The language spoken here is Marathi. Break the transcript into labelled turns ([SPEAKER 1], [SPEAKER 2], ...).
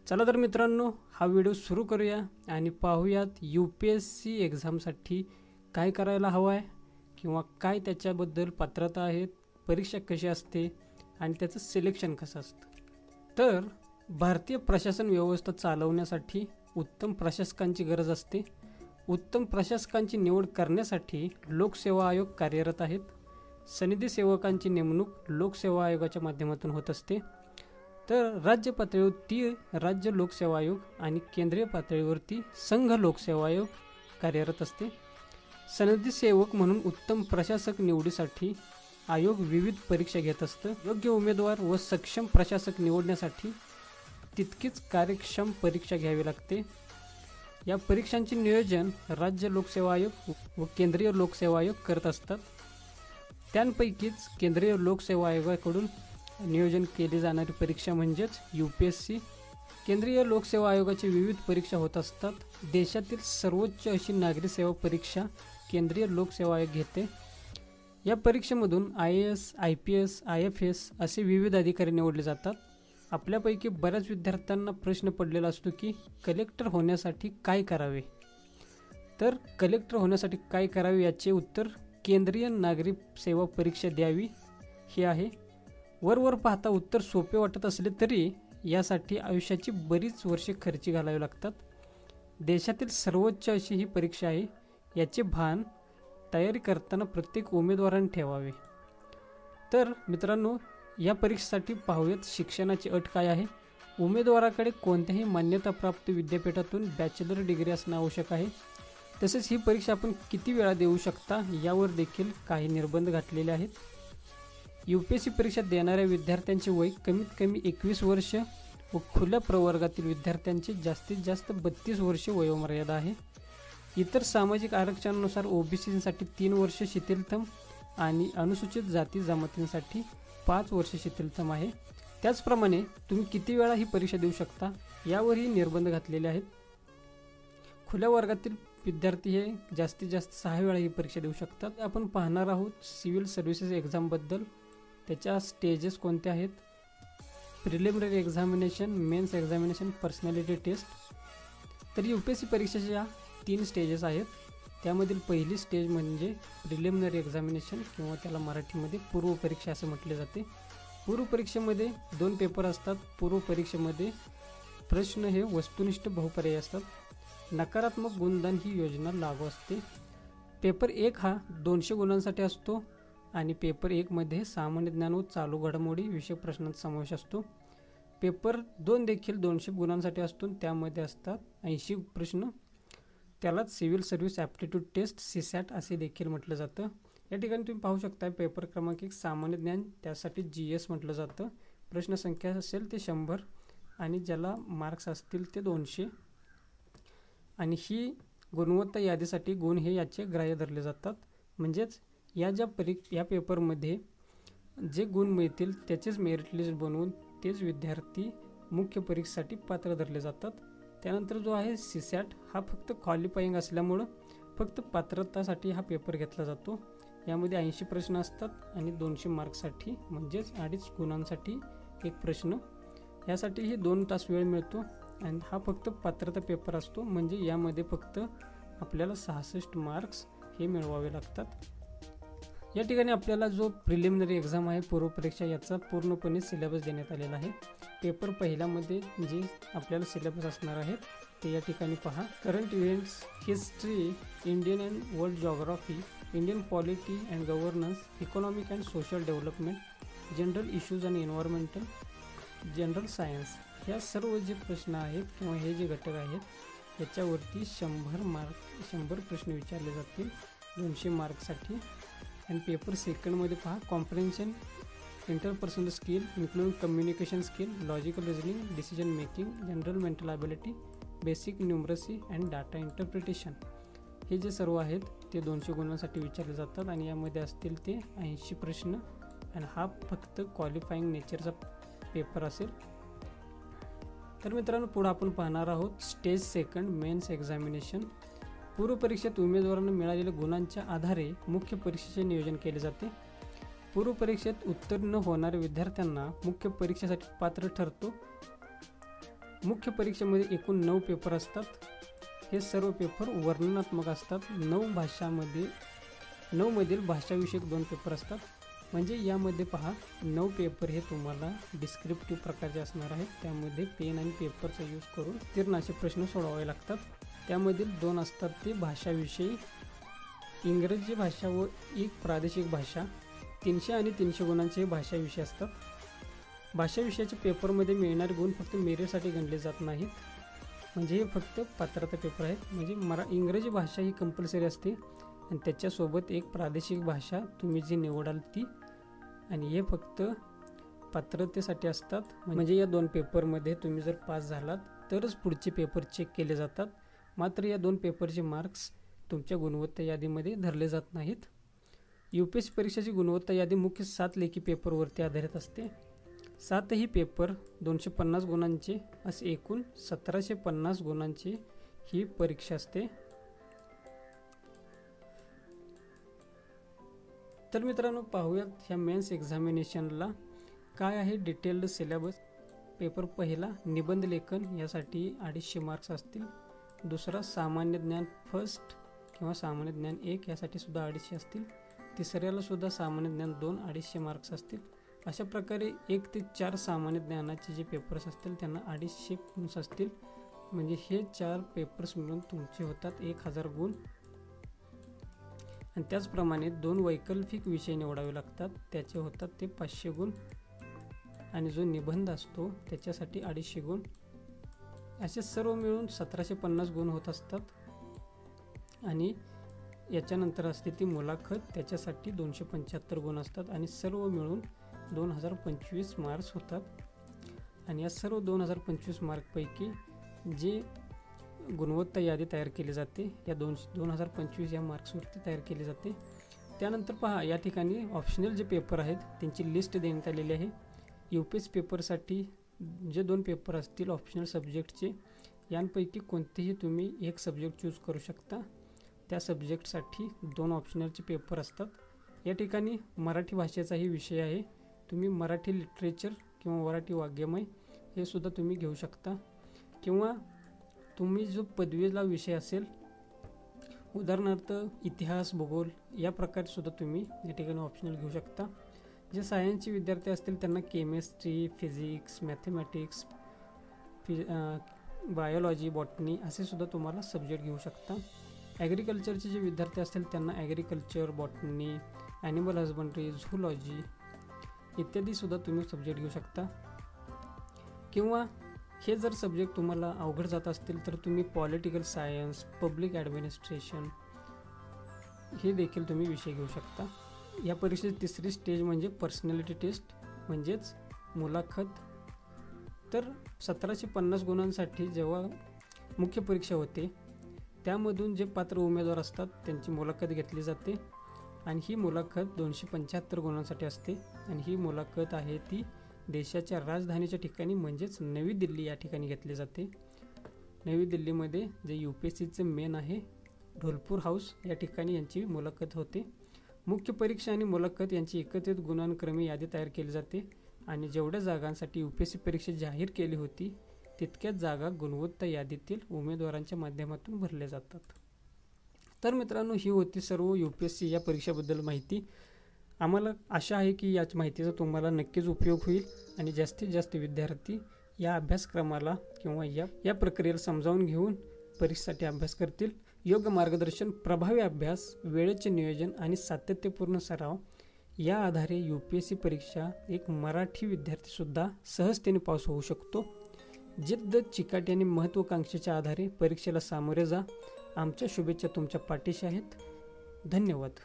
[SPEAKER 1] चला तर मित्रांनो, हा व्हिडिओ सुरू करूया आणि पाहूयात UPSC एक्झामसाठी काय करायला हवं आहे किंवा काय त्याच्याबद्दल पात्रता आहेत, परीक्षा कशी असते आणि त्याचं सिलेक्शन कसं असतं। तर भारतीय प्रशासन व्यवस्था चालवण्यासाठी उत्तम प्रशासकांची गरज असते। उत्तम प्रशासकांची निवड करण्यासाठी लोकसेवा आयोग कार्यरत आहेत। सनदी सेवकांची नेमणूक लोकसेवा आयोगाच्या माध्यमातून होत असते। तर राज्य पातळीवरती राज्य लोकसेवा आयोग आणि केंद्रीय पातळीवरती संघ लोकसेवा आयोग कार्यरत असते। सनदी सेवक म्हणून उत्तम प्रशासक निवडीसाठी आयोग विविध परीक्षा घेत असतं। योग्य उमेदवार व सक्षम प्रशासक निवडण्यासाठी तितकीच कार्यक्षम परीक्षा घ्यावी लागते। या परीक्षांचे नियोजन राज्य लोकसेवा आयोग व केंद्रीय लोकसेवा आयोग करत असतात। त्यांपैकीच केंद्रीय लोकसेवा आयोगाकडून नियोजन केली जाणारी परीक्षा म्हणजेच UPSC। केंद्रीय लोकसेवा आयोगाची विविध परीक्षा होत असतात। देशातील सर्वोच्च अशी नागरी सेवा परीक्षा केंद्रीय लोकसेवा आयोग घेते। या परीक्षेमधून IAS, IPS, IFS असे विविध अधिकारी निवडले जातात। आपल्यापैकी बऱ्याच विद्यार्थ्यांना प्रश्न पडलेला असतो की कलेक्टर होण्यासाठी काय करावे। तर कलेक्टर होण्यासाठी काय करावे याचे उत्तर केंद्रीय नागरी सेवा परीक्षा द्यावी हे आहे। वर पाहता उत्तर सोपे वाटत असले तरी यासाठी आयुष्याची बरीच वर्षे खर्ची घालावी लागतात। देशातील सर्वोच्च अशी ही परीक्षा आहे, याचे भान तयारी करताना प्रत्येक उमेदवाराने ठेवावे। तर मित्रांनो, या परीक्षेसाठी पाहूयात शिक्षणाची अट काय आहे। उमेदवाराकडे कोणत्याही मान्यताप्राप्त विद्यापीठातून बॅचलर डिग्री असणे आवश्यक आहे। तसेच ही परीक्षा आपण किती वेळा देऊ शकता यावर देखील काही निर्बंध घातलेले आहेत। UPSC परीक्षा देणाऱ्या विद्यार्थ्यांचे वय कमीत कमी 21 वर्ष व खुल्या प्रवर्गातील विद्यार्थ्यांचे जास्तीत जास्त 32 वर्षे वयोमर्यादा आहे। इतर सामाजिक आरक्षणानुसार OBCसाठी 3 वर्ष शिथिलतम आणि अनुसूचित जाती जमातींसाठी 5 वर्ष शिथिलतम आहे। त्याचप्रमाणे तुम्ही किती वेळा ही परीक्षा देऊ शकता यावरही निर्बंध घातलेले आहेत। खुल्या वर्गातील विद्यार्थी हे जास्तीत जास्त 6 वेळा ही परीक्षा देऊ शकतात। आपण पाहणार आहोत सिव्हिल सर्व्हिसेस एक्झामबद्दल, त्याच्या स्टेजेस कोणत्या आहेत। Preliminary examination, mains examination, personality test. तर UPSC परीक्षेच्या 3 स्टेजेस आहेत। त्यामधील पहिली स्टेज म्हणजे प्रिलिमिनरी एक्झामिनेशन किंवा त्याला मराठीमध्ये पूर्व परीक्षा असे म्हटले जाते। पूर्व परीक्षेमध्ये 2 पेपर असतात। पूर्व परीक्षेमध्ये प्रश्न हे वस्तुनिष्ठ बहुपर्यायी असतात। नकारात्मक गुणदान ही योजना लागू असते। पेपर 1 हा 200 गुणांसाठी असतो आणि पेपर 1 मध्ये सामान्य ज्ञान व चालू घडामोडी विषयक प्रश्नांचा समावेश असतो। पेपर 2 देखील 200 गुणांसाठी असतो, त्यामध्ये असतात 80 प्रश्न। त्यालाच civil service aptitude test CSAT असे देखील म्हटलं जातं। या ठिकाणी तुम्ही पाहू शकता पेपर क्रमांक 1 सामान्य ज्ञान, त्यासाठी GS म्हटलं जातं। प्रश्न संख्या असेल ते 100 आणि ज्याला मार्क्स असतील ते 200 आणि ही गुणवत्ता यादीसाठी गुण हे याचे ग्राह्य धरले जातात। म्हणजेच या पेपरमध्ये जे गुण मिळतील त्याचेच मेरिट लिस्ट बनवून तेच विद्यार्थी मुख्य परीक्षेसाठी पात्र धरले जातात। त्यानंतर जो आहे CSAT हा फक्त क्वालिफाईंग असल्यामुळं फक्त पात्रतासाठी हा पेपर घेतला जातो। यामध्ये 80 प्रश्न असतात आणि 200 मार्क्ससाठी म्हणजेच 2.5 गुणांसाठी एक प्रश्न। यासाठी ही 2 तास वेळ मिळतो आणि हा फक्त पात्रता पेपर असतो, म्हणजे यामध्ये फक्त आपल्याला 66 मार्क्स हे मिळवावे लागतात। या ठिकाणी आपल्याला जो प्रिलिमिनरी एक्झाम आहे पूर्व परीक्षा, याचा पूर्णपणे सिलेबस देण्यात आलेला आहे। पेपर पहिल्यामध्ये जे आपल्याला सिलेबस असणार आहे ते या ठिकाणी पहा। Current events, history, Indian and world geography, Indian polity and governance, economic and social development, general issues and environmental, general science, ह्या सर्व जे प्रश्न आहेत किंवा हे जे घटक आहेत याच्यावरती 100 प्रश्न विचारले जातील 200 मार्क्ससाठी। आणि पेपर सेकंडमध्ये पहा comprehension, interpersonal skill including communication skill, logical reasoning, decision making, general mental ability, basic numeracy and data interpretation, हे जे सर्व आहेत ते 200 गुणांसाठी विचारले जातात आणि यामध्ये असतील ते 80 प्रश्न आणि हा फक्त क्वालिफाईंग नेचरचा पेपर असेल। तर मित्रांनो, पुढे आपण पाहणार आहोत स्टेज सेकंड मेन्स एक्झामिनेशन। पूर्व परीक्षेत उमेदवारांना मिळालेल्या गुणांच्या आधारे मुख्य परीक्षेचे नियोजन केले जाते। पूर्व परीक्षेत उत्तीर्ण होणाऱ्या विद्यार्थ्यांना मुख्य परीक्षेसाठी पात्र ठरतो मुख्य परीक्षेमध्ये एकूण 9 पेपर असतात. हे सर्व पेपर वर्णनात्मक असतात. 9 मधील भाषाविषयक 2 पेपर असतात. म्हणजे यामध्ये पहा 9 पेपर हे तुम्हाला डिस्क्रिप्टिव्ह प्रकारचे असणार आहेत. त्यामध्ये पेन आणि पेपरचा यूज करून तीर्णाचे प्रश्न सोडवावे लागतात. त्यामधील 2 असतात ते भाषाविषयी, इंग्रजी भाषा व एक प्रादेशिक भाषा. 300 आणि 300 गुणांचे भाषा विषय असतात. भाषा विषयाच्या पेपरमध्ये मिळणारे गुण फक्त मेरिटसाठी गणले जात नाहीत. म्हणजे हे फक्त पात्रता पेपर आहेत. म्हणजे इंग्रजी भाषा ही कंपल्सरी असते आणि त्याच्यासोबत एक प्रादेशिक भाषा तुम्ही जी निवडाल ती, आणि हे फक्त पात्रतेसाठी असतात. म्हणजे या 2 पेपरमध्ये तुम्ही जर पास झालात तरच पुढचे पेपर चेक केले जातात. मात्र या 2 पेपरचे मार्क्स तुमच्या गुणवत्ता यादीमध्ये धरले जात नाहीत. UPSC परीक्षेची गुणवत्ता यादी मुख्य 7 लेखी पेपरवरती आधारित असते. 7ही पेपर 250 गुणांचे असे एकूण 1750 गुणांची ही परीक्षा असते. तर मित्रांनो, पाहूयात ह्या मेन्स एक्झामिनेशनला काय आहे डिटेल्ड सिलेबस. पेपर पहिला निबंध लेखन, यासाठी 250 मार्क्स असतील. दुसरा सामान्य ज्ञान फर्स्ट किंवा सामान्य ज्ञान 1, यासाठी सुद्धा 250 असतील. तिसऱ्याला सुद्धा सामान्य ज्ञान 2, 250 मार्क्स असतील. अशा प्रकारे 1 ते 4 सामान्य ज्ञानाचे जे पेपर्स असतील त्यांना 250 गुण असतील. म्हणजे हे 4 पेपर्स मिळून तुमचे होतात 1000 गुण. आणि त्याचप्रमाणे 2 वैकल्पिक विषय निवडावे लागतात, त्याचे होतात ते 500 गुण. आणि जो निबंध असतो त्याच्यासाठी 250 गुण. असे सर्व मिळून 1750 गुण होत असतात. आणि याच्यानंतर असते ती मुलाखत, त्याच्यासाठी 275 गुण असतात आणि सर्व मिळून 2025 मार्क्स होतात. आणि या सर्व 2025 मार्कपैकी जे गुणवत्ता यादी तयार केली जाते, या 2025 या मार्क्सवरती तयार केली जाते. त्यानंतर पहा, या ठिकाणी ऑप्शनल जे पेपर आहेत त्यांची लिस्ट देण्यात आलेली आहे. UPSC पेपरसाठी जे 2 पेपर असतील ऑप्शनल सब्जेक्टचे, यांपैकी कोणतेही तुम्ही एक सब्जेक्ट चूज करू शकता. त्या सब्जेक्टसाठी 2 ऑप्शनलचे पेपर असतात. या ठिकाणी मराठी भाषेचाही विषय आहे. तुम्ही मराठी लिटरेचर किंवा मराठी वाङ्मय हे सुद्धा तुम्ही घेऊ शकता. किंवा तुम्ही जो पदवीला विषय असेल, उदाहरणार्थ इतिहास, भूगोल, या प्रकारे सुद्धा तुम्ही या ठिकाणी ऑप्शनल घेऊ शकता. जे सायन्सचे विद्यार्थी असतील त्यांना chemistry, physics, mathematics, biology, botany असे सुद्धा तुम्हाला सब्जेक्ट घेऊ शकता. ॲग्रिकल्चरचे जे विद्यार्थी असतील त्यांना agriculture, botany, animal husbandry, zoology इत्यादी सुद्धा तुम्ही सब्जेक्ट घेऊ शकता. किंवा हे जर सब्जेक्ट तुम्हाला अवघड जात असतील तर तुम्ही पॉलिटिकल सायन्स, पब्लिक ॲडमिनिस्ट्रेशन हे देखील तुम्ही विषय घेऊ शकता. या परीक्षेची 3री स्टेज म्हणजे पर्सनॅलिटी टेस्ट म्हणजेच मुलाखत. तर 1750 गुणांसाठी जेव्हा मुख्य परीक्षा होते त्यामधून जे पात्र उमेदवार असतात त्यांची मुलाखत घेतली जाते. आणि ही मुलाखत 275 गुणांसाठी असते. आणि ही मुलाखत आहे ती देशाच्या राजधानीच्या ठिकाणी म्हणजेच नवी दिल्ली या ठिकाणी घेतली जाते. नवी दिल्लीमध्ये जे UPSCचं मेन आहे ढोलपूर हाऊस या ठिकाणी यांची मुलाखत होते. मुख्य परीक्षा आणि मुलाखत यांची एकत्रित गुणांक्रमी यादी तयार केली जाते. आणि जेवढ्या जागांसाठी UPSC परीक्षा जाहीर केली होती तितक्याच जागा गुणवत्ता यादीतील उमेदवारांच्या माध्यमातून भरल्या जातात. तर मित्रांनो, ही होती सर्व UPSC या परीक्षेबद्दल माहिती. आम्हाला आशा आहे की याच माहितीचा तुम्हाला नक्कीच उपयोग होईल आणि जास्तीत जास्त विद्यार्थी या अभ्यासक्रमाला किंवा या प्रक्रियेला समजावून घेऊन परीक्षेसाठी अभ्यास करतील. योग्य मार्गदर्शन, प्रभावी अभ्यास, वेळेचे नियोजन आणि सातत्यपूर्ण सराव या आधारे UPSC परीक्षा एक मराठी विद्यार्थीसुद्धा सहजतेने पास होऊ शकतो. जिद्द, चिकाटी आणि महत्त्वाकांक्षेच्या आधारे परीक्षेला सामोरे जा. आमच्या शुभेच्छा तुमच्या पाठीशी आहेत. धन्यवाद.